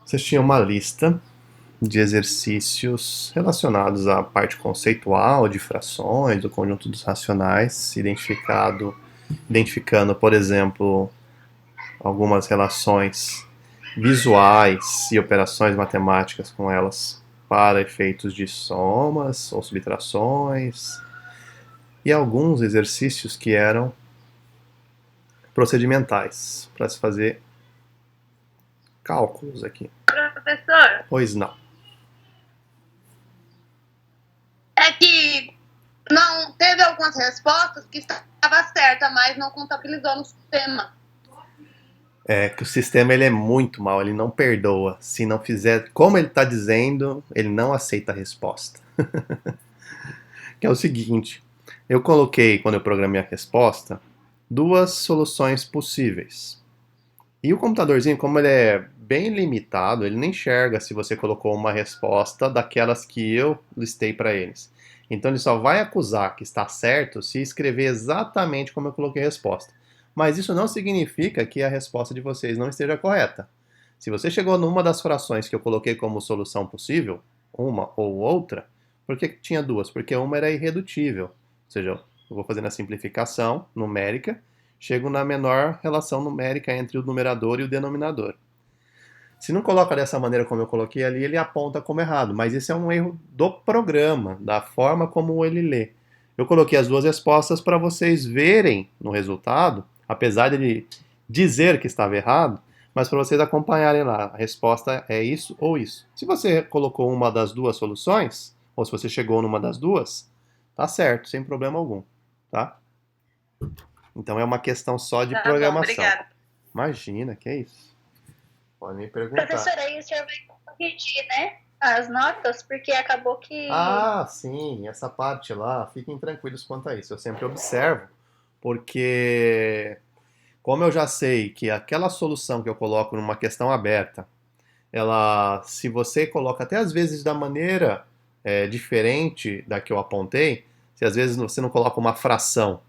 Vocês tinham uma lista de exercícios relacionados à parte conceitual de frações, do conjunto dos racionais, identificando, por exemplo, algumas relações visuais e operações matemáticas com elas para efeitos de somas ou subtrações, e alguns exercícios que eram procedimentais para se fazer cálculos aqui. Professor, Pois não. é que não teve algumas respostas que estava certa, mas não contabilizou no sistema. É que o sistema ele é muito mal, ele não perdoa. Se não fizer como ele está dizendo, ele não aceita a resposta. Que é o seguinte, eu coloquei, quando eu programei a resposta, duas soluções possíveis. E o computadorzinho, como ele é bem limitado, ele nem enxerga se você colocou uma resposta daquelas que eu listei para eles. Então ele só vai acusar que está certo se escrever exatamente como eu coloquei a resposta. Mas isso não significa que a resposta de vocês não esteja correta. Se você chegou numa das frações que eu coloquei como solução possível, uma ou outra, por que tinha duas? Porque uma era irredutível. Ou seja, eu vou fazendo a simplificação numérica, chego na menor relação numérica entre o numerador e o denominador. Se não coloca dessa maneira como eu coloquei ali, ele aponta como errado, mas esse é um erro do programa, da forma como ele lê. Eu coloquei as duas respostas para vocês verem no resultado, apesar de ele dizer que estava errado, mas para vocês acompanharem lá. A resposta é isso ou isso. Se você colocou uma das duas soluções, ou se você chegou numa das duas, tá certo, sem problema algum, tá? Então é uma questão só de Tá bom, programação. obrigada. Imagina, que é isso? Pode me perguntar. Professor, aí o senhor vai corrigir, né? As notas, porque acabou que. Ah, sim, essa parte lá, fiquem tranquilos quanto a isso. Eu sempre observo, porque como eu já sei que aquela solução que eu coloco numa questão aberta, ela, se você coloca até às vezes da maneira diferente da que eu apontei, se às vezes você não coloca uma fração,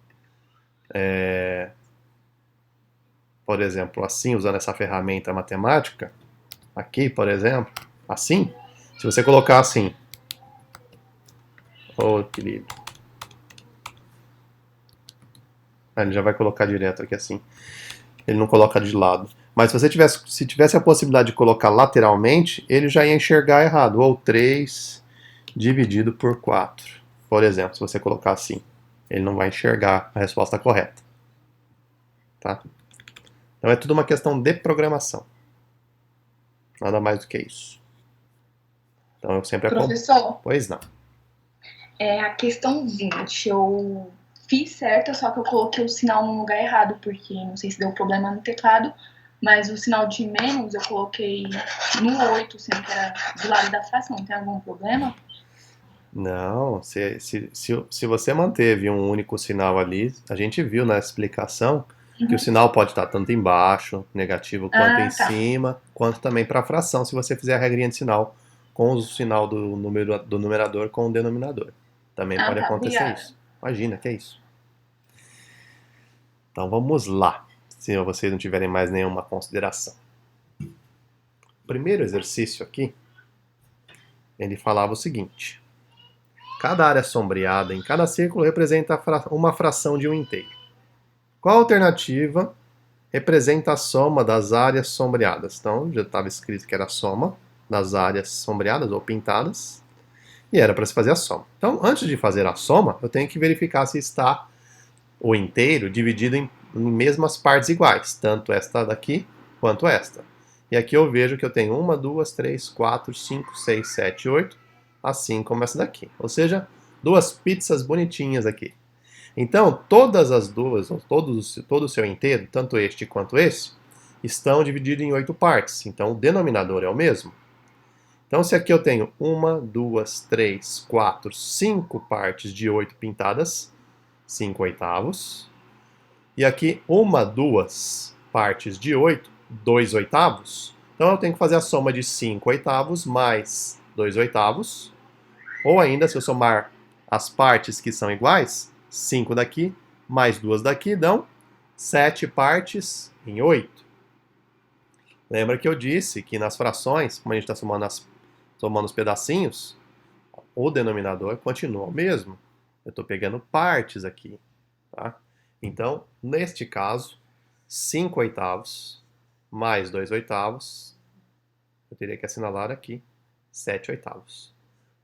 por exemplo, assim, usando essa ferramenta matemática, aqui, por exemplo, assim, se você colocar assim, ô querido, ele já vai colocar direto aqui assim. Ele não coloca de lado. Mas se tivesse a possibilidade de colocar lateralmente, ele já ia enxergar errado. Ou 3 dividido por 4. Por exemplo, se você colocar assim, ele não vai enxergar a resposta correta. Tá? Então é tudo uma questão de programação. Nada mais do que isso. Então eu sempre acompanho. Professor, Pois não. a questão 20, eu fiz certo, só que eu coloquei o sinal no lugar errado, porque não sei se deu problema no teclado, mas o sinal de menos eu coloquei no 8, sendo que era do lado da fração. Tem algum problema? Não, se você manteve um único sinal ali, a gente viu na explicação que o Uhum. sinal pode estar tanto embaixo, negativo, quanto em Ah, tá. cima, quanto também para a fração, se você fizer a regrinha de sinal com o sinal do numerador com o denominador. Também Ah, pode tá. acontecer Obrigada. isso. Imagina, que é isso. Então vamos lá, se vocês não tiverem mais nenhuma consideração. O primeiro exercício aqui, ele falava o seguinte: cada área sombreada em cada círculo representa uma fração de um inteiro. Qual alternativa representa a soma das áreas sombreadas? Então, já estava escrito que era a soma das áreas sombreadas ou pintadas, e era para se fazer a soma. Então, antes de fazer a soma, eu tenho que verificar se está o inteiro dividido em mesmas partes iguais, tanto esta daqui quanto esta. E aqui eu vejo que eu tenho 1, 2, 3, 4, 5, 6, 7, 8, assim como essa daqui. Ou seja, duas pizzas bonitinhas aqui. Então, todas as duas, ou todo o seu inteiro, tanto este quanto esse, estão divididos em 8 partes. Então, o denominador é o mesmo. Então, se aqui eu tenho 1, 2, 3, 4, 5 partes de 8 pintadas, 5 oitavos. E aqui, 1, 2 partes de 8, 2 oitavos. Então, eu tenho que fazer a soma de 5 oitavos mais 2 oitavos. Ou ainda, se eu somar as partes que são iguais, 5 daqui mais 2 daqui dão 7 partes em 8. Lembra que eu disse que nas frações, como a gente está somando os pedacinhos, o denominador continua o mesmo. Eu estou pegando partes aqui. Tá? Então, neste caso, 5 oitavos mais 2 oitavos, eu teria que assinalar aqui 7 oitavos.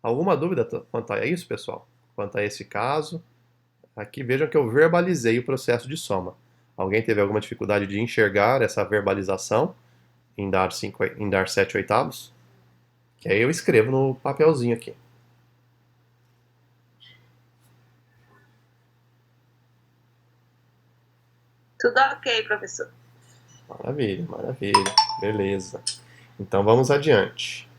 Alguma dúvida quanto a isso, pessoal? Quanto a esse caso? Aqui vejam que eu verbalizei o processo de soma. Alguém teve alguma dificuldade de enxergar essa verbalização em dar 7 oitavos? Que aí eu escrevo no papelzinho aqui. Tudo ok, professor. Maravilha, maravilha. Beleza. Então vamos adiante.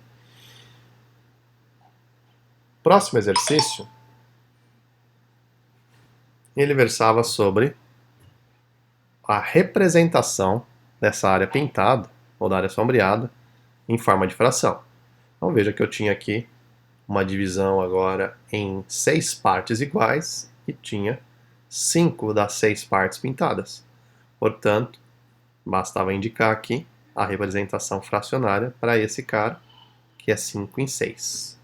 Próximo exercício, ele versava sobre a representação dessa área pintada, ou da área sombreada, em forma de fração. Então veja que eu tinha aqui uma divisão agora em 6 partes iguais e tinha 5 das 6 partes pintadas. Portanto, bastava indicar aqui a representação fracionária para esse cara, que é 5 em 6.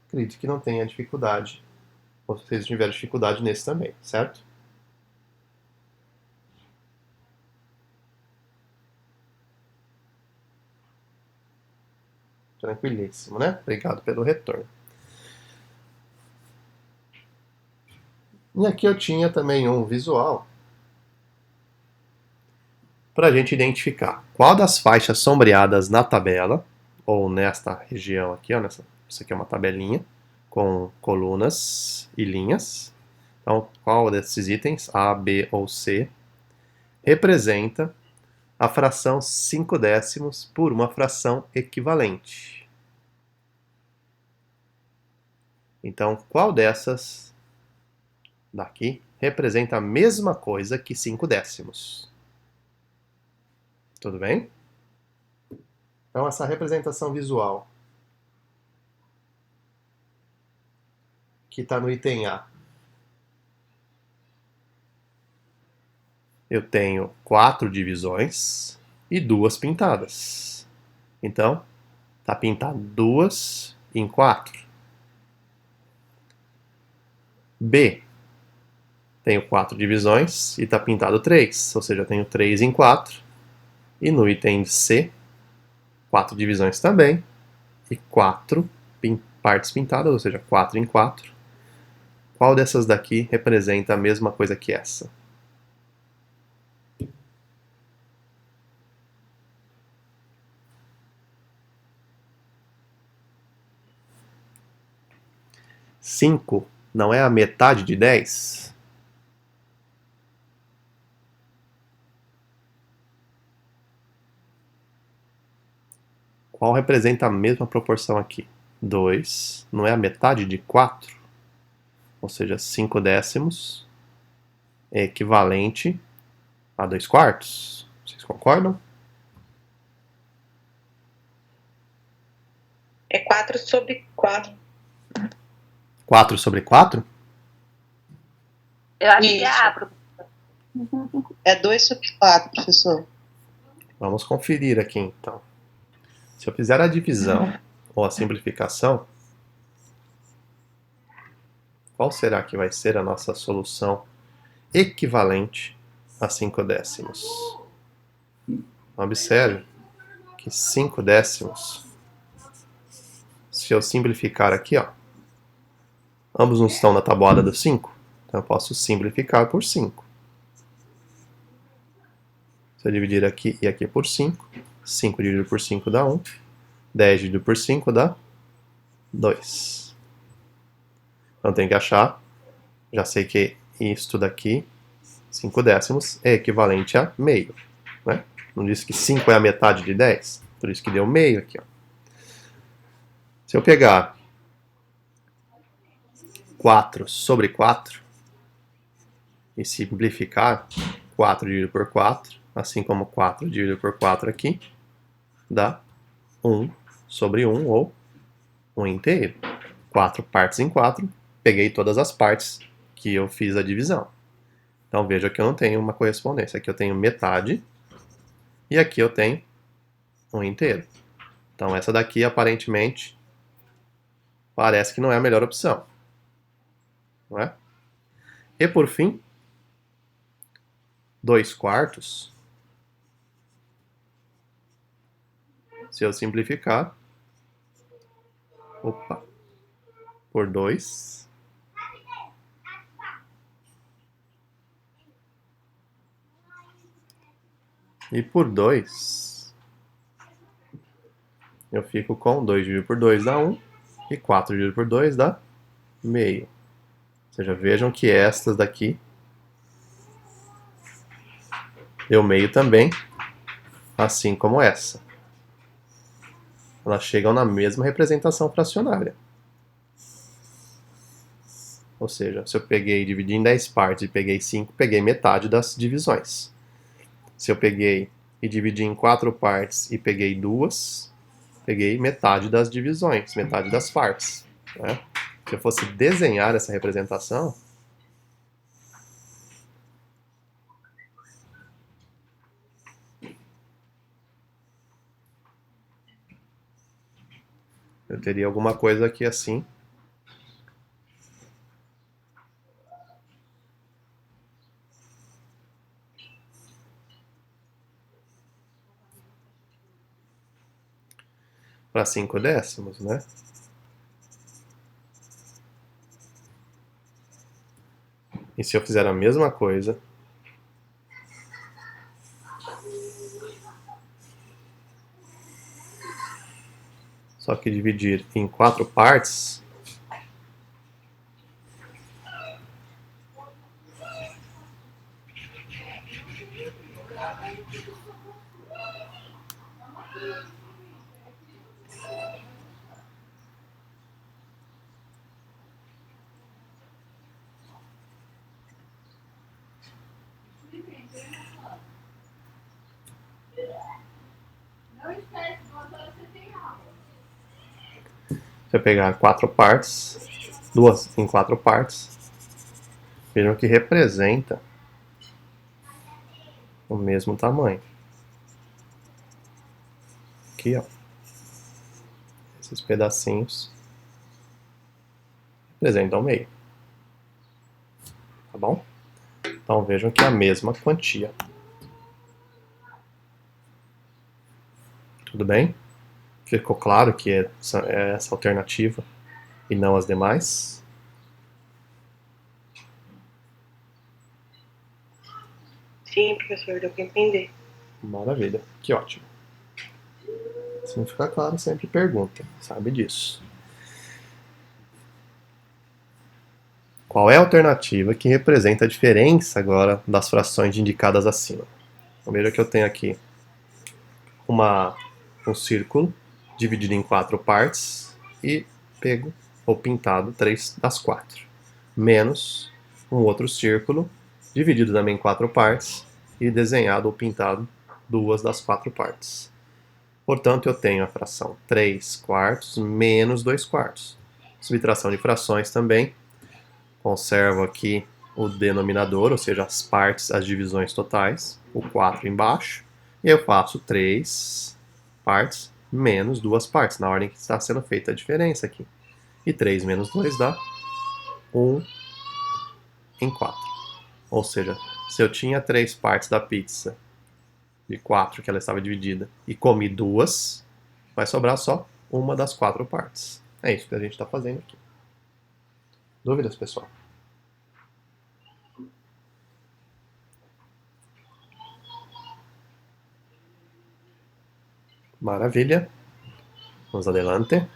Acredito que não tenha dificuldade, ou se vocês tiverem dificuldade nesse também, certo? Tranquilíssimo, né? Obrigado pelo retorno. E aqui eu tinha também um visual para a gente identificar qual das faixas sombreadas na tabela, ou nesta região aqui, ó, isso aqui é uma tabelinha com colunas e linhas. Então, qual desses itens, A, B ou C, representa a fração 5 décimos por uma fração equivalente? Então, qual dessas daqui representa a mesma coisa que 5 décimos? Tudo bem? Então, essa representação visual que está no item A, eu tenho 4 divisões e 2 pintadas. Então, está pintado 2 em 4. B, tenho 4 divisões e está pintado 3, ou seja, eu tenho 3 em 4. E no item C, 4 divisões também e 4 partes pintadas, ou seja, 4 em 4. Qual dessas daqui representa a mesma coisa que essa? Cinco não é a metade de 10? Qual representa a mesma proporção aqui? 2 não é a metade de 4? Ou seja, 5 décimos é equivalente a 2 quartos. Vocês concordam? É 4 sobre 4. 4 sobre 4? Eu acho que é A, professor. É 2 sobre 4, professor. Vamos conferir aqui então. Se eu fizer a divisão ou a simplificação, qual será que vai ser a nossa solução equivalente a 5 décimos? Observe que 5 décimos, se eu simplificar aqui, ó, ambos não estão na tabuada do 5, então eu posso simplificar por 5. Se eu dividir aqui e aqui por 5, 5 dividido por 5 dá 1, 10 dividido por 5 dá 2. Então tem que achar, já sei que isto daqui, 5 décimos, é equivalente a meio. Né? Não disse que 5 é a metade de 10? Por isso que deu meio aqui. Ó. Se eu pegar 4 sobre 4 e simplificar 4 dividido por 4, assim como 4 dividido por 4 aqui, dá 1 sobre 1 ou 1 inteiro. 4 partes em 4, peguei todas as partes que eu fiz a divisão. Então veja que eu não tenho uma correspondência. Aqui eu tenho metade e aqui eu tenho 1 inteiro. Então essa daqui aparentemente parece que não é a melhor opção, não é? E por fim, 2 quartos, se eu simplificar, por 2, e por 2, eu fico com 2 dividido por 2 dá 1, e 4 dividido por 2 dá meio. Ou seja, vejam que estas daqui deu meio também, assim como essa. Elas chegam na mesma representação fracionária. Ou seja, se eu peguei e dividi em 10 partes e peguei 5, peguei metade das divisões. Se eu peguei e dividi em 4 partes e peguei 2, peguei metade das divisões, metade das partes, né? Se eu fosse desenhar essa representação, eu teria alguma coisa aqui assim. Para 5 décimos, né? E se eu fizer a mesma coisa, só que dividir em 4 partes, se eu pegar 4 partes, 2 em 4 partes, vejam que representa o mesmo tamanho. Aqui, ó. Esses pedacinhos representam meio. Tá bom? Então vejam que é a mesma quantia. Tudo bem? Ficou claro que é essa alternativa e não as demais? Sim, professor, deu para entender. Maravilha, que ótimo. Se não ficar claro, sempre pergunta, sabe disso. Qual é a alternativa que representa a diferença agora das frações indicadas acima? Então, veja que eu tenho aqui um círculo dividido em 4 partes e pego ou pintado 3 das 4, menos um outro círculo dividido também em 4 partes e desenhado ou pintado 2 das 4 partes. Portanto, eu tenho a fração 3 quartos menos 2 quartos. Subtração de frações também. Conservo aqui o denominador, ou seja, as partes, as divisões totais, o 4 embaixo. E eu faço 3 partes menos 2 partes, na ordem que está sendo feita a diferença aqui. E 3 menos 2 dá 1 em 4. Ou seja, se eu tinha 3 partes da pizza de 4 que ela estava dividida e comi 2, vai sobrar só uma das 4 partes. É isso que a gente está fazendo aqui. Dúvidas, pessoal? Maravilha. Vamos adelante.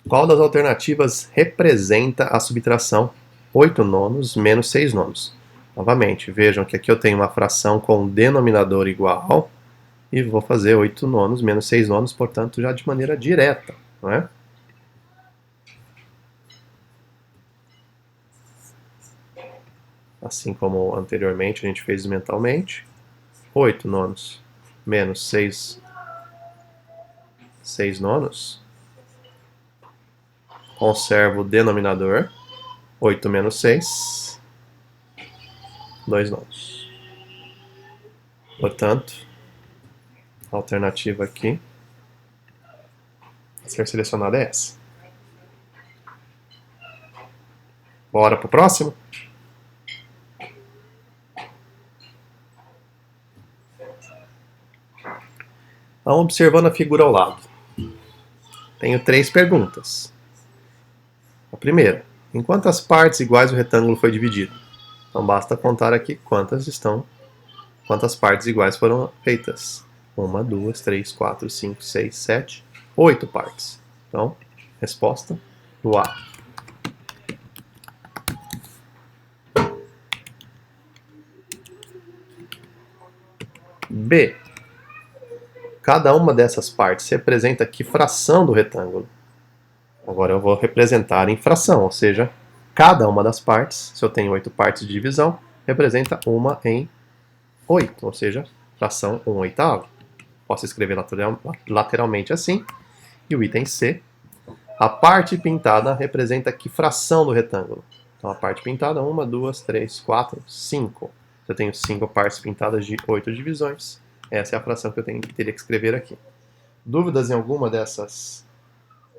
Qual das alternativas representa a subtração 8 nonos menos 6 nonos? Novamente, vejam que aqui eu tenho uma fração com denominador igual e vou fazer 8 nonos menos 6 nonos, portanto, já de maneira direta, não é? Assim como anteriormente a gente fez mentalmente. 8 nonos menos 6 nonos. Conservo o denominador. 8 menos 6. 2 nonos. Portanto, A alternativa aqui a ser selecionada é essa. Bora pro próximo? Então, observando a figura ao lado, tenho 3 perguntas. A primeira, em quantas partes iguais o retângulo foi dividido? Então basta contar aqui quantas partes iguais foram feitas. 1, 2, 3, 4, 5, 6, 7, 8 partes. Então, resposta do A. B. Cada uma dessas partes representa que fração do retângulo? Agora eu vou representar em fração, ou seja, cada uma das partes, se eu tenho 8 partes de divisão, representa uma em 8, ou seja, fração 1/8. Posso escrever lateralmente assim. E o item C, a parte pintada representa que fração do retângulo? Então a parte pintada, 1, 2, 3, 4, 5. Se eu tenho 5 partes pintadas de 8 divisões, essa é a fração que eu teria que escrever aqui. Dúvidas em alguma dessas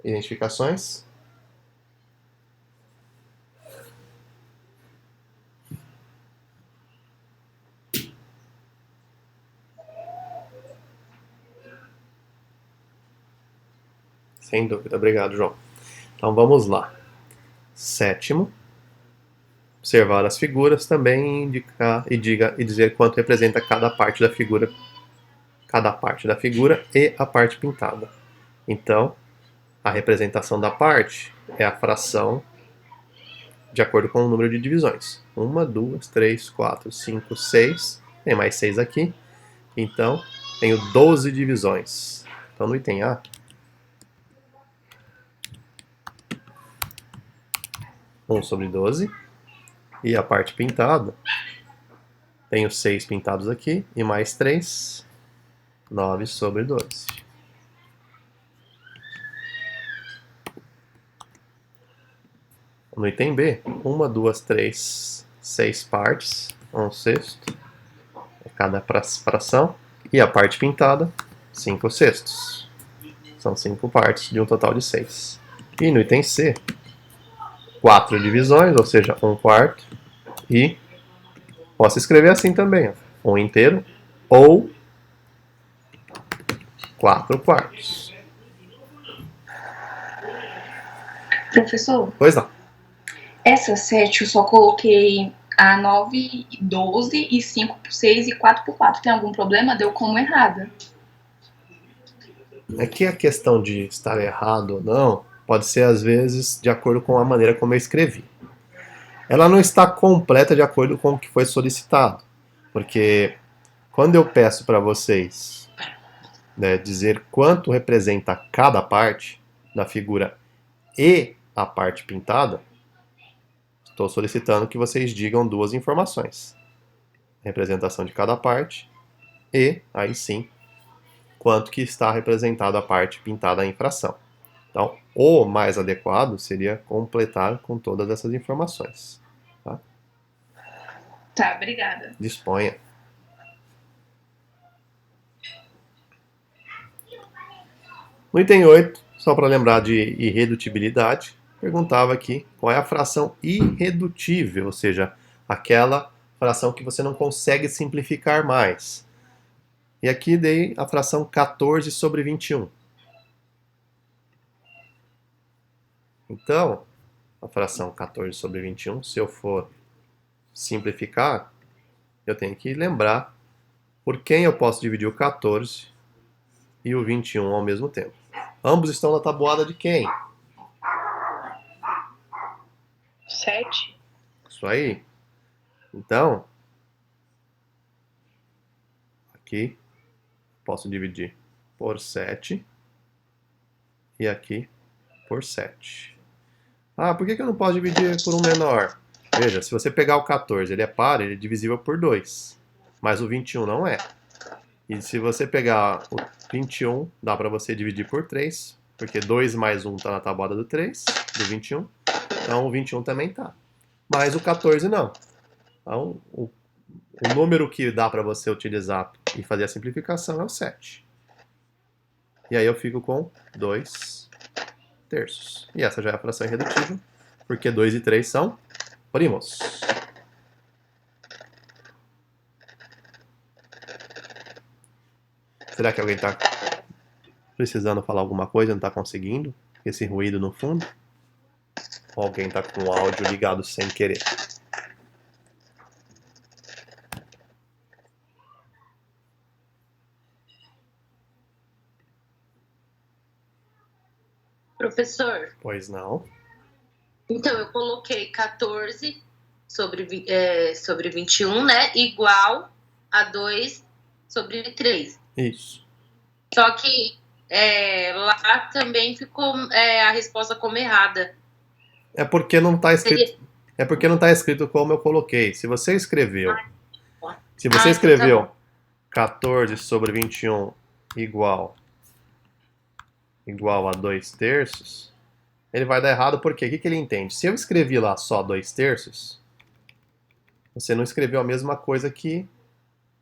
identificações? Sem dúvida, obrigado, João. Então vamos lá. 7º, observar as figuras, também indicar e dizer quanto representa cada parte da figura e a parte pintada. Então, a representação da parte é a fração de acordo com o número de divisões. 1, 2, 3, 4, 5, 6. Tem mais 6 aqui. Então, tenho 12 divisões. Então, no item A, 1/12. E a parte pintada, tenho 6 pintados aqui. E mais 3, 9/12. No item B, 1, 2, 3, 6 partes, 1/6 cada fração, e a parte pintada, 5/6. São 5 partes de um total de 6. E no item C, 4 divisões, ou seja, 1/4, e posso escrever assim também, ó, 1 inteiro ou 4/4. Professor, Pois não. essa 7 eu só coloquei a 9, 12 e 5/6 e 4/4. Tem algum problema? Deu como errada. Aqui a questão de estar errado ou não pode ser, às vezes, de acordo com a maneira como eu escrevi. Ela não está completa de acordo com o que foi solicitado, porque quando eu peço para vocês, né, dizer quanto representa cada parte da figura e a parte pintada, estou solicitando que vocês digam 2 informações. Representação de cada parte e, aí sim, quanto que está representada a parte pintada em fração. Então, o mais adequado seria completar com todas essas informações. Tá? Tá, obrigada. Disponha. No item 8, só para lembrar de irredutibilidade, perguntava aqui qual é a fração irredutível, ou seja, aquela fração que você não consegue simplificar mais. E aqui dei a fração 14/21. Então, a fração 14/21, se eu for simplificar, eu tenho que lembrar por quem eu posso dividir o 14 e o 21 ao mesmo tempo. Ambos estão na tabuada de quem? 7. Isso aí. Então, aqui posso dividir por 7 e aqui por 7. Ah, por que eu não posso dividir por um menor? Veja, se você pegar o 14, ele é par, ele é divisível por 2. Mas o 21 não é. E se você pegar o 21, dá para você dividir por 3, porque 2 mais 1 está na tabuada do 3, do 21. Então o 21 também está. Mas o 14 não. Então o número que dá para você utilizar e fazer a simplificação é o 7. E aí eu fico com 2 terços. E essa já é a fração irredutível, porque 2 e 3 são primos. Será que alguém está precisando falar alguma coisa e não está conseguindo? Esse ruído no fundo? Ou alguém está com o áudio ligado sem querer? Professor, Pois não. então eu coloquei 14 sobre 21, né? Igual a 2 sobre 3. Isso. Só que lá também ficou a resposta como errada. É porque não está escrito. Seria... É porque não está escrito como eu coloquei. Se você escreveu. Se você então escreveu tá bom. 14 sobre 21 igual a 2 terços, ele vai dar errado porque o que ele entende? Se eu escrevi lá só 2 terços, você não escreveu a mesma coisa que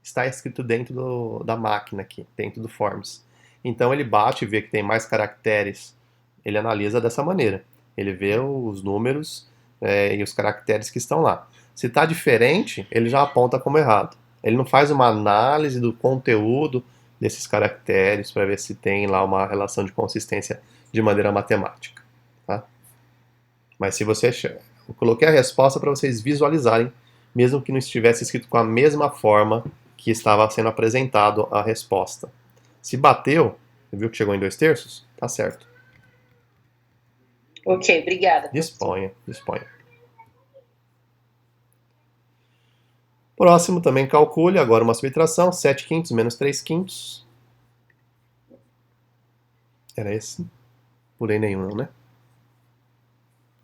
está escrito dentro da máquina aqui, dentro do Forms. Então ele bate e vê que tem mais caracteres, ele analisa dessa maneira. Ele vê os números e os caracteres que estão lá. Se está diferente, ele já aponta como errado. Ele não faz uma análise do conteúdo desses caracteres para ver se tem lá uma relação de consistência de maneira matemática. Tá? Mas se você... Eu coloquei a resposta para vocês visualizarem, mesmo que não estivesse escrito com a mesma forma que estava sendo apresentado a resposta. Se bateu, você viu que chegou em 2 terços? Tá certo. Ok, obrigada. Disponha. Próximo também calcule, agora uma subtração, 7 quintos menos 3 quintos. Era esse? Pulei nenhum, não, né?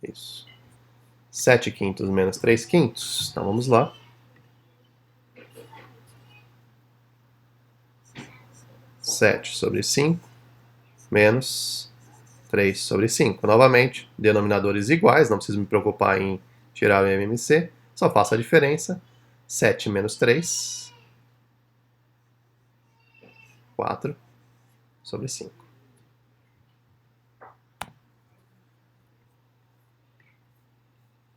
Isso. 7 quintos menos 3 quintos. Então vamos lá. Sete sobre 5 menos 3 sobre 5. Novamente, denominadores iguais, não preciso me preocupar em tirar o MMC, só faço a diferença. 7 menos 3, 4 sobre 5.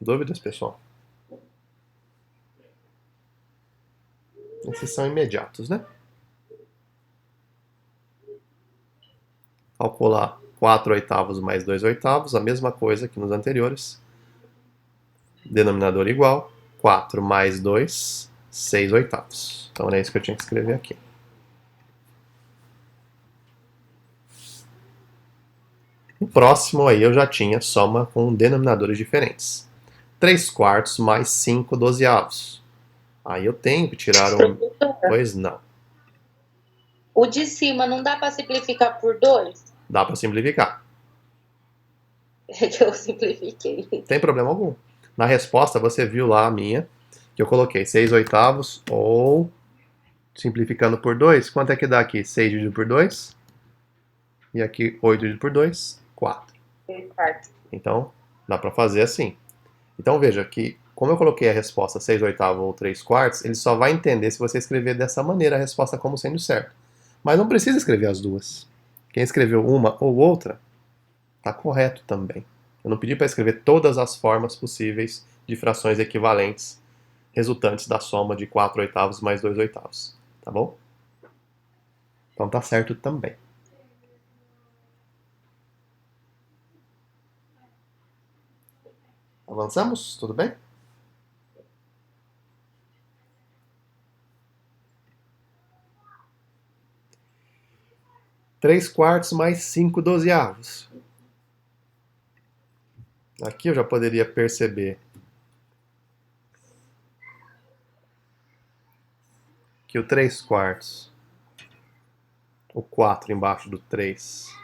Dúvidas, pessoal? Esses são imediatos, né? Calcular 4 oitavos mais 2 oitavos, a mesma coisa que nos anteriores. Denominador igual, 4 mais 2, 6 oitavos. Então era isso que eu tinha que escrever aqui. O próximo aí eu já tinha soma com denominadores diferentes. 3 quartos mais 5 dozeavos. Aí eu tenho que tirar um... Pois não. O de cima não dá para simplificar por 2? Dá para simplificar. É que eu simplifiquei. Não tem problema algum. Na resposta você viu lá a minha, que eu coloquei 6 oitavos ou, simplificando por 2, quanto é que dá aqui? 6 dividido por 2. E aqui 8 dividido por 2, 4. Então, dá para fazer assim. Então veja que, como eu coloquei a resposta 6 oitavos ou 3 quartos, ele só vai entender se você escrever dessa maneira a resposta como sendo certo. Mas não precisa escrever as duas. Quem escreveu uma ou outra, está correto também. Eu não pedi para escrever todas as formas possíveis de frações equivalentes resultantes da soma de 4 oitavos mais 2 oitavos. Tá bom? Então tá certo também. Avançamos? Tudo bem? Três quartos mais 5 dozeavos. Aqui eu já poderia perceber que o 3 quartos, o 4 embaixo do 3,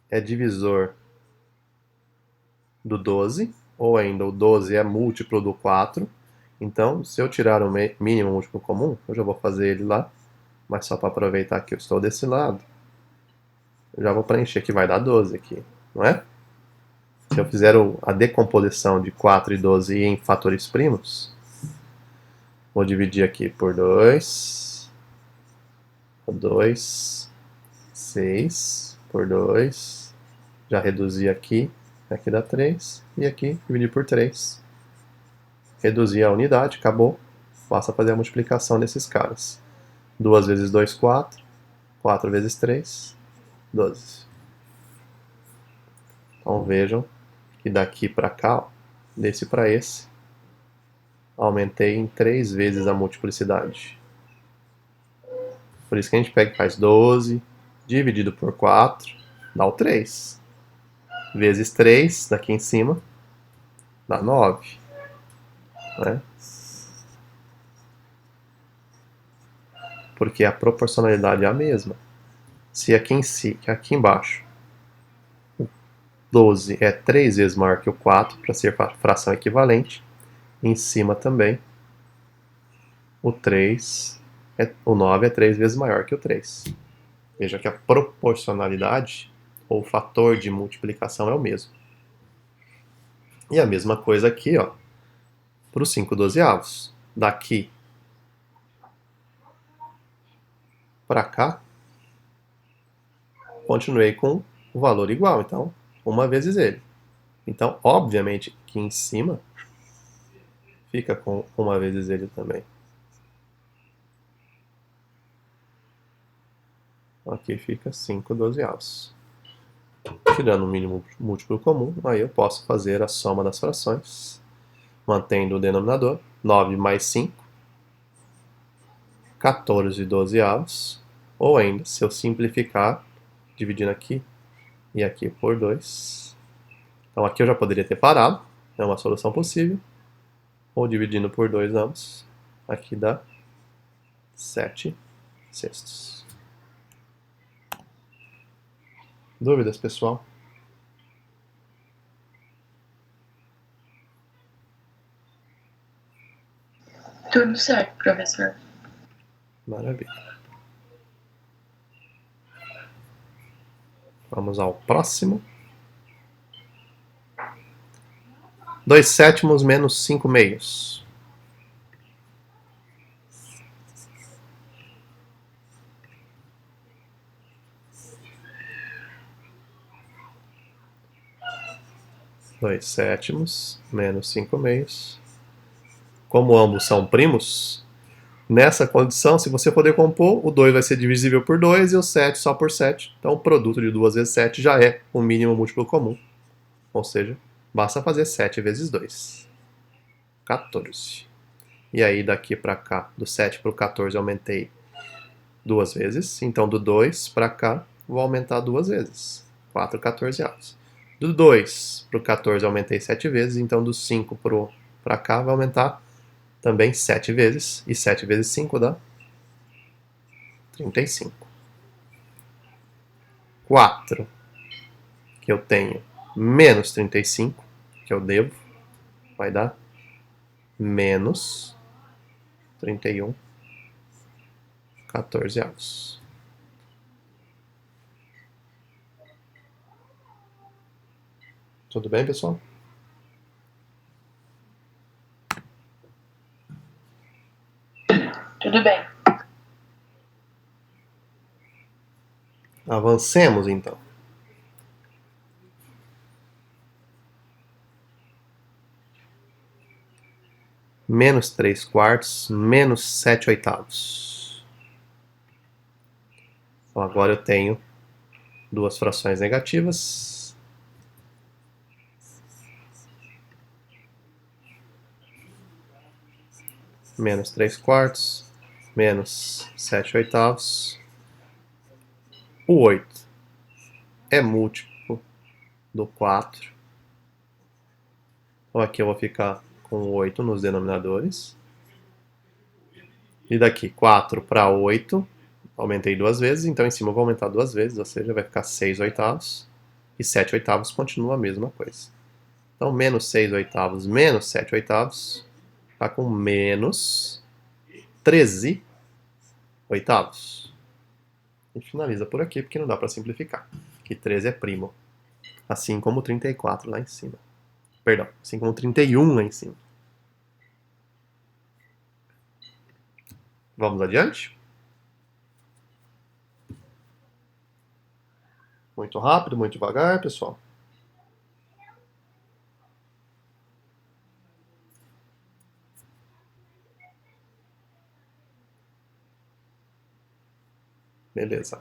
é divisor do 12, ou ainda o 12 é múltiplo do 4. Então, se eu tirar o mínimo múltiplo comum, eu já vou fazer ele lá, mas só para aproveitar que eu estou desse lado, eu já vou preencher que vai dar 12 aqui, não é? Se eu fizer a decomposição de 4 e 12 em fatores primos, vou dividir aqui por 2, 2, 6 por 2. Já reduzi aqui. Aqui dá 3. E aqui, dividir por 3. Reduzir a unidade, acabou. Basta fazer a multiplicação desses caras. 2 vezes 2, 4. 4 vezes 3, 12. Então vejam que daqui para cá, ó, desse para esse, aumentei em 3 vezes a multiplicidade. Por isso que a gente pega e faz 12 dividido por 4, dá o 3. Vezes 3, daqui em cima, dá 9. Né? Porque a proporcionalidade é a mesma. Se aqui embaixo o 12 é 3 vezes maior que o 4, para ser fração equivalente, em cima também o 9 é 3 vezes maior que o 3. Veja que a proporcionalidade, ou fator de multiplicação, é o mesmo. E a mesma coisa aqui, ó, para os 5/12. Daqui para cá, continuei com o valor igual, então, 1 vezes ele. Então, obviamente, aqui em cima fica com 1 vezes ele também. Aqui fica 5/12. Tirando o mínimo múltiplo comum, aí eu posso fazer a soma das frações, mantendo o denominador. 9 mais 5, 14/12. Ou ainda, se eu simplificar, dividindo aqui e aqui por 2. Então aqui eu já poderia ter parado, é uma solução possível. Ou dividindo por 2 ambos, aqui dá 7/6. Dúvidas, pessoal? Tudo certo, professor. Maravilha. Vamos ao próximo. 2/7 menos 5/6. Dois sétimos menos 5/6. Como ambos são primos, nessa condição, se você for decompor, o 2 vai ser divisível por 2 e o 7 só por 7. Então o produto de 2 vezes 7 já é o mínimo múltiplo comum. Ou seja, basta fazer 7 vezes 2. 14. E aí daqui para cá, do 7 para o 14 aumentei 2 vezes. Então do 2 para cá vou aumentar 2 vezes. 4/14. Do 2 para o 14 aumentei 7 vezes. Então do 5 para cá vai aumentar também 7 vezes. E 7 vezes 5 dá 35. 4 que eu tenho menos 35, que eu devo, vai dar menos 31/14. Tudo bem, pessoal? Tudo bem. Avancemos, então. Menos 3/4, menos 7/8. Então agora eu tenho duas frações negativas. Menos 3/4, menos 7/8. O 8 é múltiplo do 4. Então aqui eu vou ficar com 8 nos denominadores. E daqui, 4 para 8, aumentei 2 vezes, então em cima eu vou aumentar 2 vezes, ou seja, vai ficar 6/8. E 7/8 continua a mesma coisa. Então, menos 6/8 menos 7/8 está com menos 13/8. A gente finaliza por aqui, porque não dá para simplificar. Que 13 é primo. Assim como 34 lá em cima. Perdão, assim como 31 lá em cima. Vamos adiante? Muito rápido, muito devagar, pessoal. Beleza.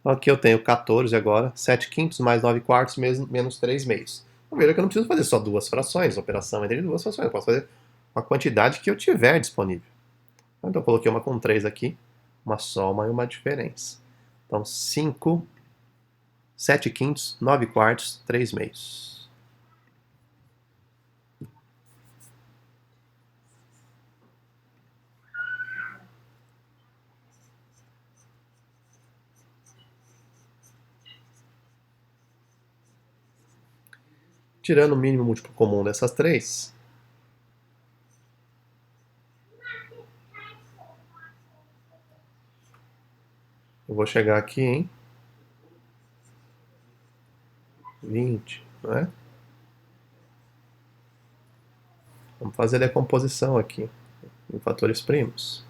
Aqui eu tenho 14 agora, 7 quintos mais 9 quartos menos 3 meios. Então veja que eu não preciso fazer só duas frações, operação entre duas frações. Eu posso fazer uma quantidade que eu tiver disponível. Então eu coloquei uma com 3 aqui, uma soma e uma diferença. Então 5, 7 quintos, 9 quartos, 3 meios. Tirando o mínimo múltiplo comum dessas três, eu vou chegar aqui em 20, não é? Vamos fazer a decomposição aqui em fatores primos.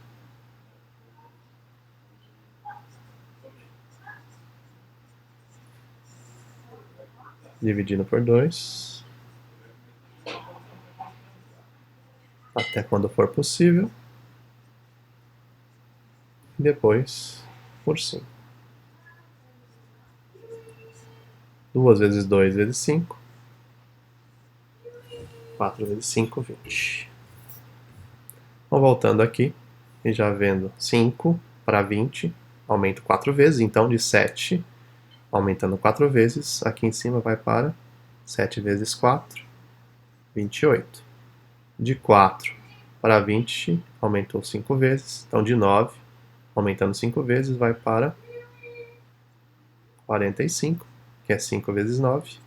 Dividindo por 2. Até quando for possível. E depois por 5. 2 vezes 2 vezes 5. 4 vezes 5, 20. Então, voltando aqui, e já vendo 5 para 20, aumento 4 vezes, então de 7, aumentando 4 vezes, aqui em cima vai para 7 vezes 4, 28. De 4 para 20, aumentou 5 vezes, então de 9, aumentando 5 vezes, vai para 45, que é 5 vezes 9.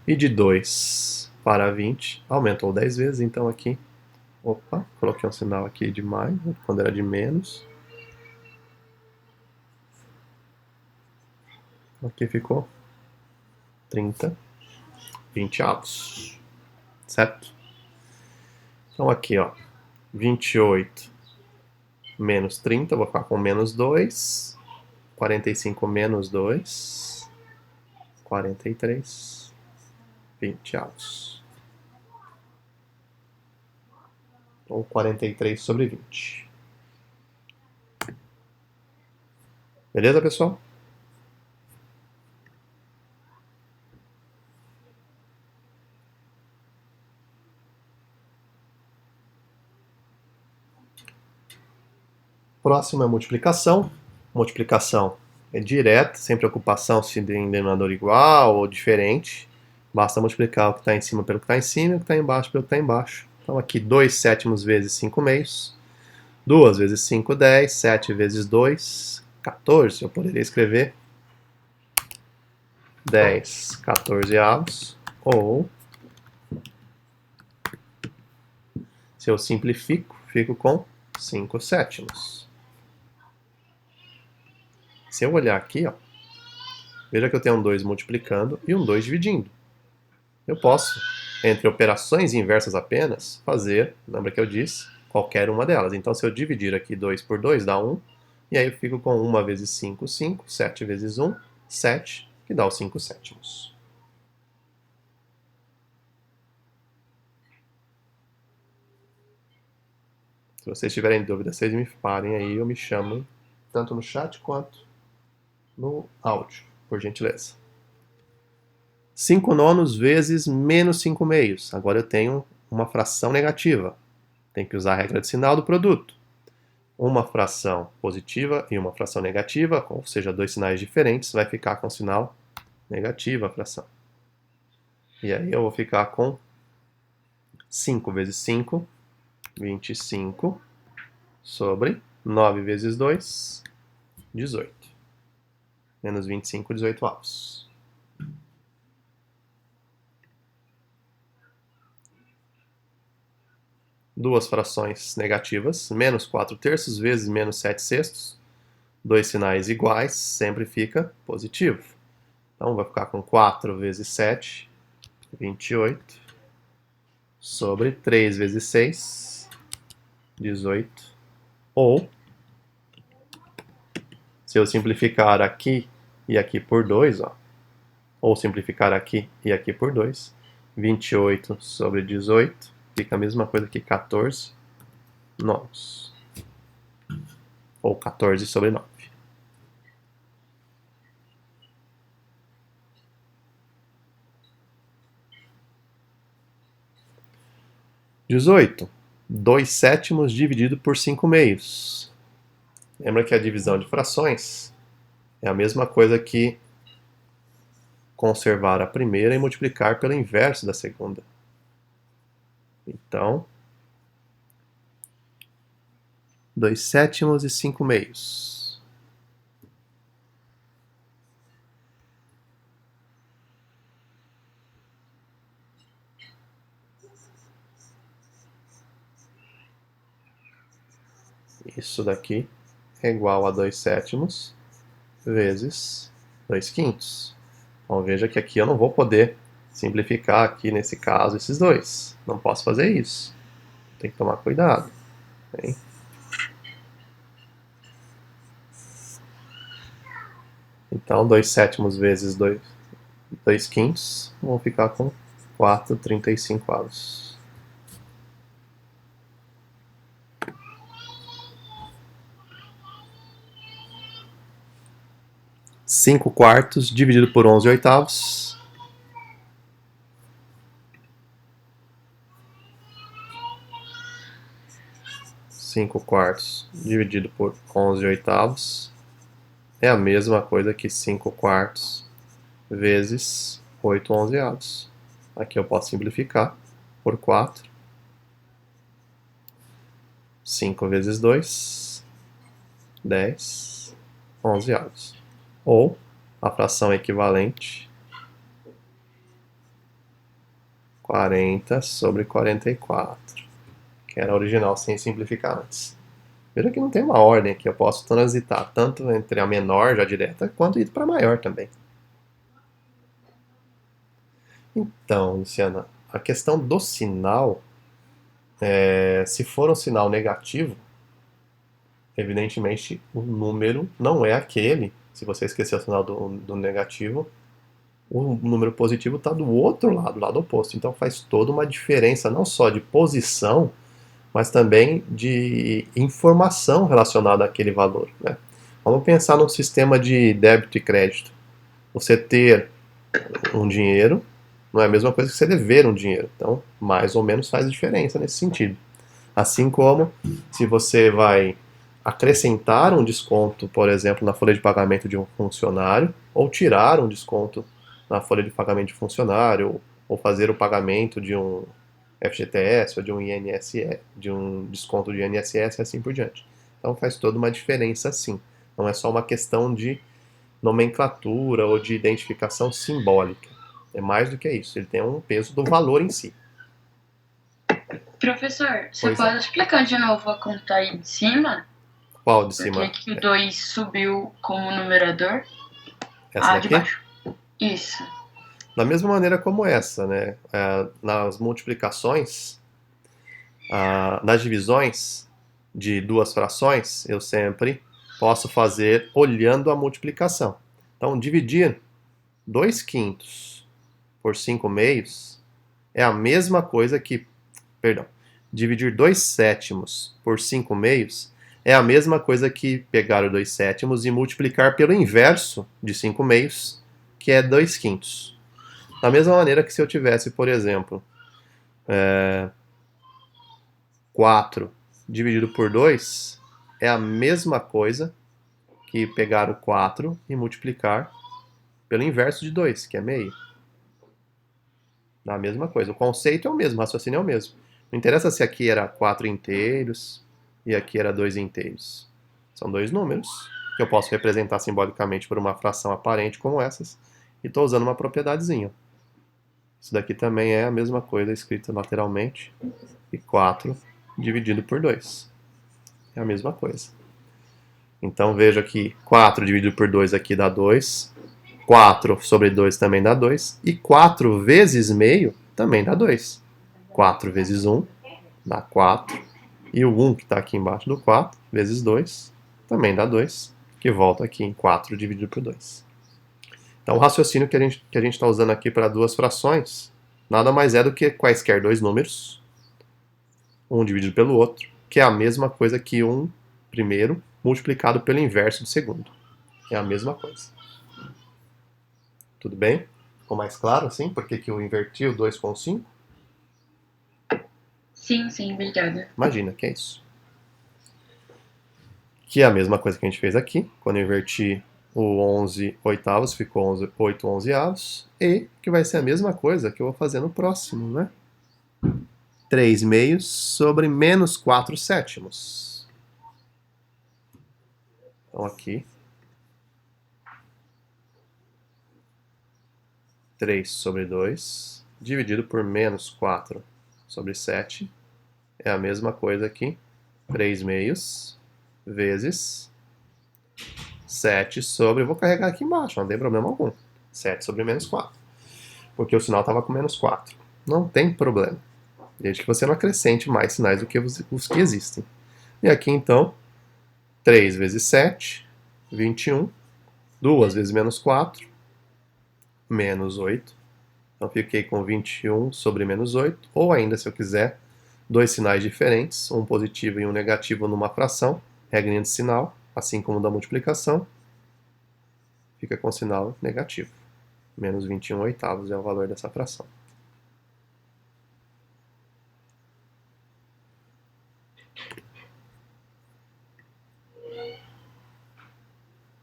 E de 2 para 20, aumentou 10 vezes, então aqui, opa, coloquei um sinal aqui de mais, quando era de menos. Aqui ficou 30, 20 avos, certo? Então aqui, ó, 28 menos 30, vou ficar com menos 2, 45 menos 2, 43, 20 avos. Ou 43 sobre 20. Beleza, pessoal? Próximo é multiplicação. Multiplicação é direta, sem preocupação se tem denominador igual ou diferente. Basta multiplicar o que está em cima pelo que está em cima e o que está embaixo pelo que está embaixo. Então aqui 2 sétimos vezes 5 meios. 2 vezes 5, 10. 7 vezes 2, 14. Eu poderia escrever 10 14avos. Ou, se eu simplifico, fico com 5 sétimos. Se eu olhar aqui, ó, veja que eu tenho um 2 multiplicando e um 2 dividindo. Eu posso, entre operações inversas apenas, fazer, lembra que eu disse, qualquer uma delas. Então, se eu dividir aqui 2 por 2, dá 1. E aí eu fico com 1 vezes 5, 5. 7 vezes 1, 7, que dá os 5 sétimos. Se vocês tiverem dúvida, vocês me parem aí ou me chamem, tanto no chat quanto no áudio, por gentileza. 5 nonos vezes menos 5 meios. Agora eu tenho uma fração negativa. Tem que usar a regra de sinal do produto. Uma fração positiva e uma fração negativa, ou seja, dois sinais diferentes, vai ficar com sinal negativo a fração. E aí eu vou ficar com 5 vezes 5, 25, sobre 9 vezes 2, 18. Menos 25, 18 avos. Duas frações negativas, menos 4 terços vezes menos 7 sextos. Dois sinais iguais, sempre fica positivo. Então vai ficar com 4 vezes 7, 28, sobre 3 vezes 6, 18, ou Se eu simplificar aqui e aqui por 2, ó, ou simplificar aqui e aqui por 2, 28 sobre 18, fica a mesma coisa que 14 nonos. Ou 14 sobre 9. Dezoito. 2 sétimos dividido por 5 meios. Lembra que a divisão de frações é a mesma coisa que conservar a primeira e multiplicar pelo inverso da segunda. Então, 2 sétimos e 5 meios. Isso daqui é igual a 2 sétimos vezes 2 quintos. Então veja que aqui eu não vou poder simplificar aqui nesse caso esses dois. Não posso fazer isso. Tem que tomar cuidado. Hein? Então 2 sétimos vezes 2 quintos, vão ficar com 4/35. 5 quartos dividido por 11 oitavos. Cinco quartos dividido por 11 oitavos é a mesma coisa que 5 quartos vezes 8 onzeavos. Aqui eu posso simplificar por 4. 5 vezes 2, 10 onzeavos. Ou a fração equivalente, 40 sobre 44, que era a original sem simplificar antes. Veja que não tem uma ordem aqui, eu posso transitar tanto entre a menor já direta, quanto ir para a maior também. Então, Luciana, a questão do sinal, se for um sinal negativo, evidentemente o número não é aquele. Se você esquecer o sinal do negativo, o número positivo está do outro lado, do lado oposto. Então faz toda uma diferença, não só de posição, mas também de informação relacionada àquele valor, né? Vamos pensar num sistema de débito e crédito. Você ter um dinheiro não é a mesma coisa que você dever um dinheiro. Então, mais ou menos faz diferença nesse sentido. Assim como se você vai acrescentar um desconto, por exemplo, na folha de pagamento de um funcionário, ou tirar um desconto na folha de pagamento de funcionário, ou fazer o pagamento de um FGTS ou de um INSS, de um desconto de INSS e assim por diante. Então faz toda uma diferença sim. Não é só uma questão de nomenclatura ou de identificação simbólica. É mais do que isso. Ele tem um peso do valor em si. Professor, você Pois é. pode explicar de novo a conta aí de cima? Qual de Por cima? que o 2 subiu como numerador? Essa De daqui? baixo. Isso. Da mesma maneira como essa, né? Nas multiplicações, nas divisões de duas frações, eu sempre posso fazer olhando a multiplicação. Então, dividir 2 quintos por 5 meios é a mesma coisa que, dividir 2 sétimos por 5 meios é a mesma coisa que pegar o 2 sétimos e multiplicar pelo inverso de 5 meios, que é 2 quintos. Da mesma maneira que se eu tivesse, por exemplo, 4 dividido por 2 é a mesma coisa que pegar o 4 e multiplicar pelo inverso de 2, que é meio. A mesma coisa. O conceito é o mesmo, o raciocínio é o mesmo. Não interessa se aqui era 4 inteiros e aqui era 2 inteiros. São dois números que eu posso representar simbolicamente por uma fração aparente como essas e estou usando uma propriedadezinha. Isso daqui também é a mesma coisa escrita lateralmente e 4 dividido por 2. É a mesma coisa. Então veja que 4 dividido por 2 aqui dá 2. 4 sobre 2 também dá 2. E 4 vezes meio também dá 2. 4 vezes 1 dá 4. E o 1 que está aqui embaixo do 4 vezes 2 também dá 2. que volta aqui em 4 dividido por 2. Então o raciocínio que a gente está usando aqui para duas frações nada mais é do que quaisquer dois números, um dividido pelo outro, que é a mesma coisa que um primeiro multiplicado pelo inverso do segundo. É a mesma coisa. Tudo bem? Ficou mais claro assim? Por que eu inverti o 2 com o 5? Sim, obrigada. Imagina, que é isso. Que é a mesma coisa que a gente fez aqui. Quando eu inverti o 11 oitavos, ficou 8 onzeavos. E que vai ser a mesma coisa que eu vou fazer no próximo, né? 3 meios sobre menos 4 sétimos. Então aqui, 3 sobre 2, dividido por menos 4 sobre 7, é a mesma coisa aqui, 3 meios vezes 7 sobre, eu vou carregar aqui embaixo, não tem problema algum, 7 sobre menos 4, porque o sinal estava com menos 4, não tem problema, desde que você não acrescente mais sinais do que os que existem. E aqui então, 3 vezes 7, 21, 2 vezes menos 4, menos 8. Então fiquei com 21 sobre menos 8. Ou ainda, se eu quiser, dois sinais diferentes, um positivo e um negativo numa fração, regrinha de sinal, assim como da multiplicação, fica com sinal negativo. Menos 21 oitavos é o valor dessa fração.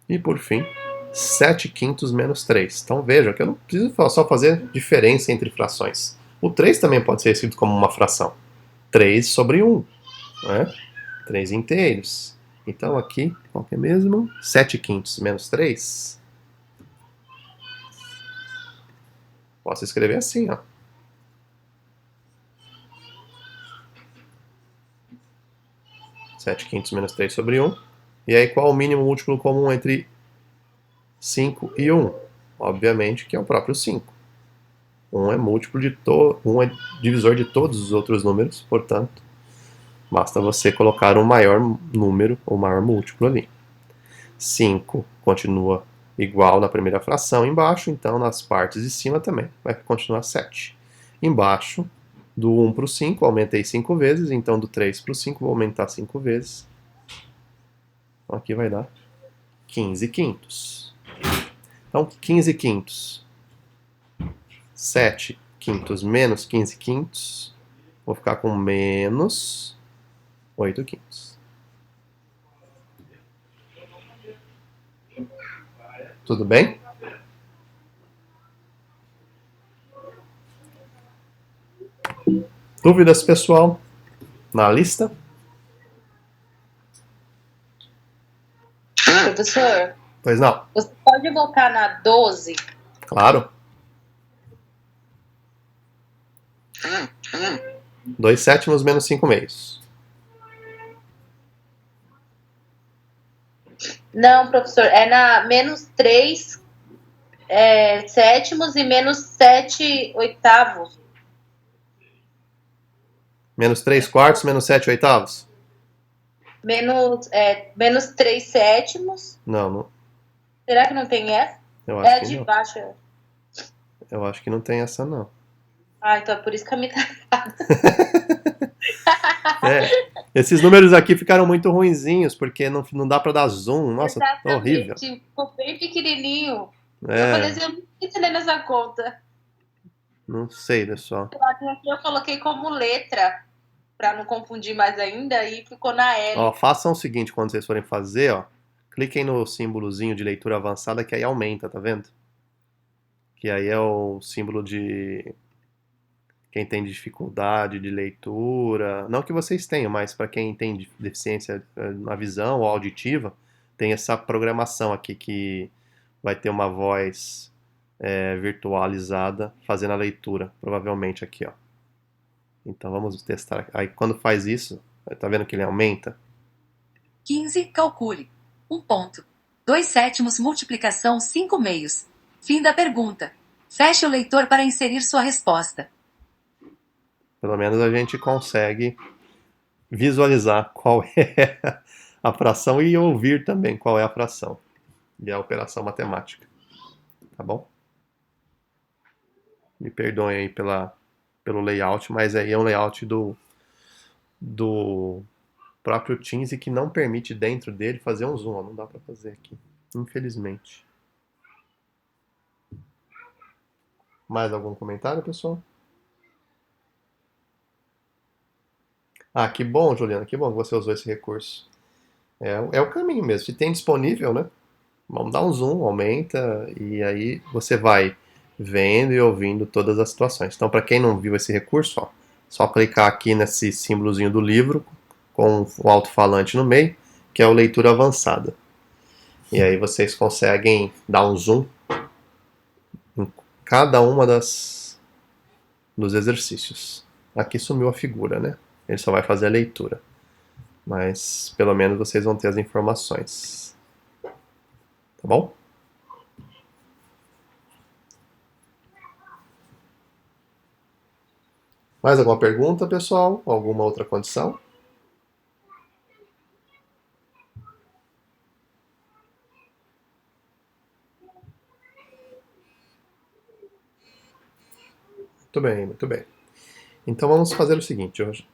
E por fim, 7 quintos menos 3. Então vejam que eu não preciso só fazer diferença entre frações. O 3 também pode ser escrito como uma fração. 3 sobre 1. Né? 3 inteiros. Então aqui, qual que é mesmo? 7 quintos menos 3. Posso escrever assim, ó. Sete quintos menos 3 sobre 1. E aí qual o mínimo múltiplo comum entre 5 e 1? Obviamente que é o próprio 5. 1 é múltiplo de 1 é divisor de todos os outros números, portanto, basta você colocar um maior número ou maior múltiplo ali. 5 continua igual na primeira fração embaixo, então nas partes de cima também vai continuar 7. Embaixo, do 1 para o 5, aumentei 5 vezes, então do 3 para o 5 vou aumentar 5 vezes. Então aqui vai dar 15 quintos. Então, 15 quintos. 7 quintos menos 15 quintos. Vou ficar com menos 8 quintos. Tudo bem? Dúvidas, pessoal? Na lista? Professor, Pois não. você pode voltar na 12? Claro. 2 sétimos menos 5 meios. Não, professor, é na menos 3 sétimos e menos 7 oitavos. Menos 3 quartos, menos 7 oitavos? Menos 3 sétimos. Não, Será que não tem essa? eu É acho que de não. baixo. Eu acho que não tem essa, não. Ah, então é por isso que a minha tá. Esses números aqui ficaram muito ruinzinhos, porque não dá pra dar zoom. Nossa, tá horrível. Ficou bem pequenininho. Eu É, falei assim, eu não tô entendendo essa conta. não sei, pessoal. Aqui eu coloquei como letra, pra não confundir mais ainda, e ficou na L. Ó, façam o seguinte quando vocês forem fazer, ó. Cliquem no símbolozinho de leitura avançada, que aí aumenta, tá vendo? Que aí é o símbolo de quem tem dificuldade de leitura. Não que vocês tenham, mas para quem tem deficiência na visão ou auditiva, tem essa programação aqui que vai ter uma voz virtualizada fazendo a leitura, provavelmente aqui, ó. Então vamos testar. Aí quando faz isso, tá vendo que ele aumenta? 15, calcule. 1 ponto. 2 sétimos multiplicação 5 meios. Fim da pergunta. Feche o leitor para inserir sua resposta. Pelo menos a gente consegue visualizar qual é a fração e ouvir também qual é a fração e a operação matemática. Tá bom? Me perdoem aí pelo layout, mas aí é um layout do próprio Teams e que não permite dentro dele fazer um zoom. Não dá para fazer aqui, infelizmente. Mais algum comentário, pessoal? Ah, que bom, Juliana, que bom que você usou esse recurso. É o caminho mesmo. Se tem disponível, né? Vamos dar um zoom, aumenta, e aí você vai vendo e ouvindo todas as situações. Então, para quem não viu esse recurso, ó, só clicar aqui nesse símbolozinho do livro, com o alto-falante no meio, que é o leitura avançada. E aí vocês conseguem dar um zoom em cada uma dos exercícios. Aqui sumiu a figura, né? Ele só vai fazer a leitura. Mas pelo menos vocês vão ter as informações. Tá bom? Mais alguma pergunta, pessoal? Alguma outra condição? Muito bem, muito bem. Então vamos fazer o seguinte hoje.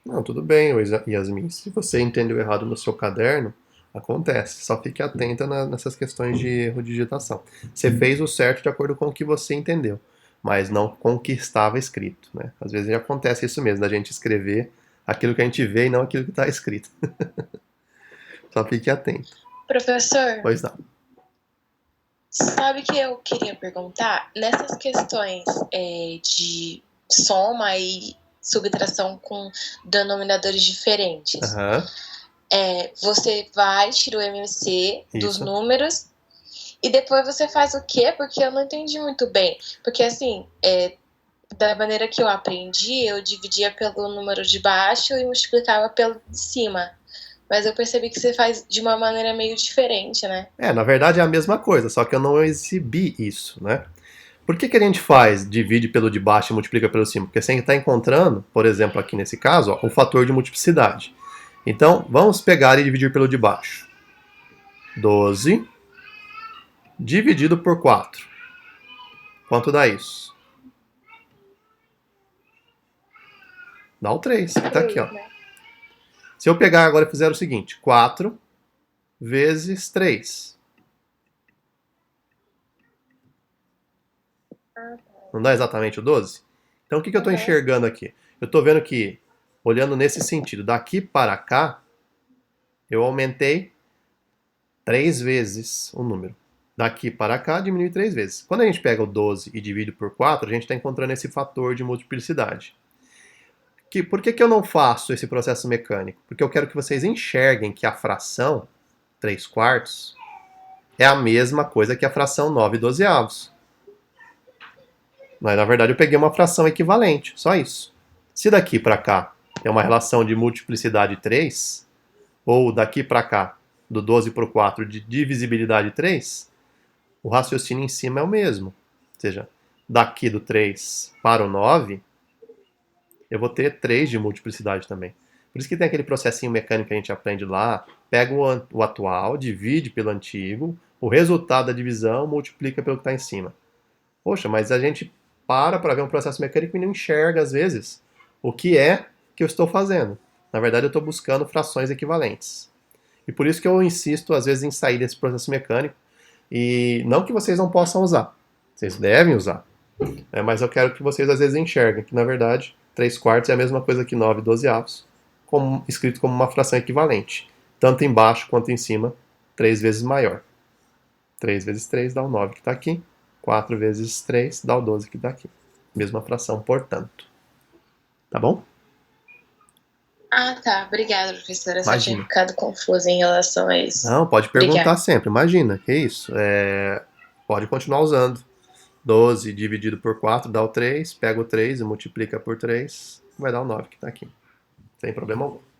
Não, tudo bem, Yasmin. Se você entendeu errado no seu caderno, acontece. Só fique atenta nessas questões de erro de digitação. Você fez o certo de acordo com o que você entendeu, mas não com o que estava escrito, né? Às vezes acontece isso mesmo, da gente escrever aquilo que a gente vê e não aquilo que está escrito. Só fique atento. Professor, Pois não. sabe que eu queria perguntar? Nessas questões de soma e subtração com denominadores diferentes, Aham, você vai, tira o MMC dos Isso. números e depois você faz o quê? Porque eu não entendi muito bem. Porque assim, da maneira que eu aprendi, eu dividia pelo número de baixo e multiplicava pelo de cima. Mas eu percebi que você faz de uma maneira meio diferente, né? Na verdade é a mesma coisa, só que eu não exibi isso, né? Por que a gente faz, divide pelo de baixo e multiplica pelo cima? Porque você está encontrando, por exemplo, aqui nesse caso, ó, um fator de multiplicidade. Então, vamos pegar e dividir pelo de baixo. 12 dividido por 4. Quanto dá isso? Dá o 3, que tá aqui, ó. Né? Se eu pegar agora e fizer o seguinte, 4 vezes 3. Não dá exatamente o 12? Então o que eu estou enxergando aqui? Eu estou vendo que, olhando nesse sentido, daqui para cá, eu aumentei 3 vezes o número. Daqui para cá, diminui 3 vezes. Quando a gente pega o 12 e divide por 4, a gente está encontrando esse fator de multiplicidade. Por que eu não faço esse processo mecânico? Porque eu quero que vocês enxerguem que a fração 3 quartos é a mesma coisa que a fração 9 dozeavos. Mas, na verdade, eu peguei uma fração equivalente, só isso. Se daqui para cá é uma relação de multiplicidade 3, ou daqui para cá, do 12 por 4, de divisibilidade 3, o raciocínio em cima é o mesmo. Ou seja, daqui do 3 para o 9, eu vou ter 3 de multiplicidade também. Por isso que tem aquele processinho mecânico que a gente aprende lá, pega o atual, divide pelo antigo, o resultado da divisão multiplica pelo que está em cima. Poxa, mas a gente para ver um processo mecânico e não enxerga, às vezes, o que é que eu estou fazendo. Na verdade, eu estou buscando frações equivalentes. E por isso que eu insisto, às vezes, em sair desse processo mecânico. E não que vocês não possam usar. Vocês devem usar. Mas eu quero que vocês, às vezes, enxerguem que, na verdade, 3 quartos é a mesma coisa que 9 dozeavos, escrito como uma fração equivalente. Tanto embaixo quanto em cima, 3 vezes maior. 3 vezes 3 dá o 9 que está aqui. 4 vezes 3 dá o 12 que está aqui. Mesma fração, portanto. Tá bom? Ah, tá. Obrigada, professora. Eu só Imagina. tinha ficado confusa em relação a isso. Não, pode perguntar Obrigada. sempre. Imagina, que isso. Pode continuar usando. 12 dividido por 4 dá o 3. Pega o 3 e multiplica por 3. Vai dar o 9 que está aqui. Sem problema algum.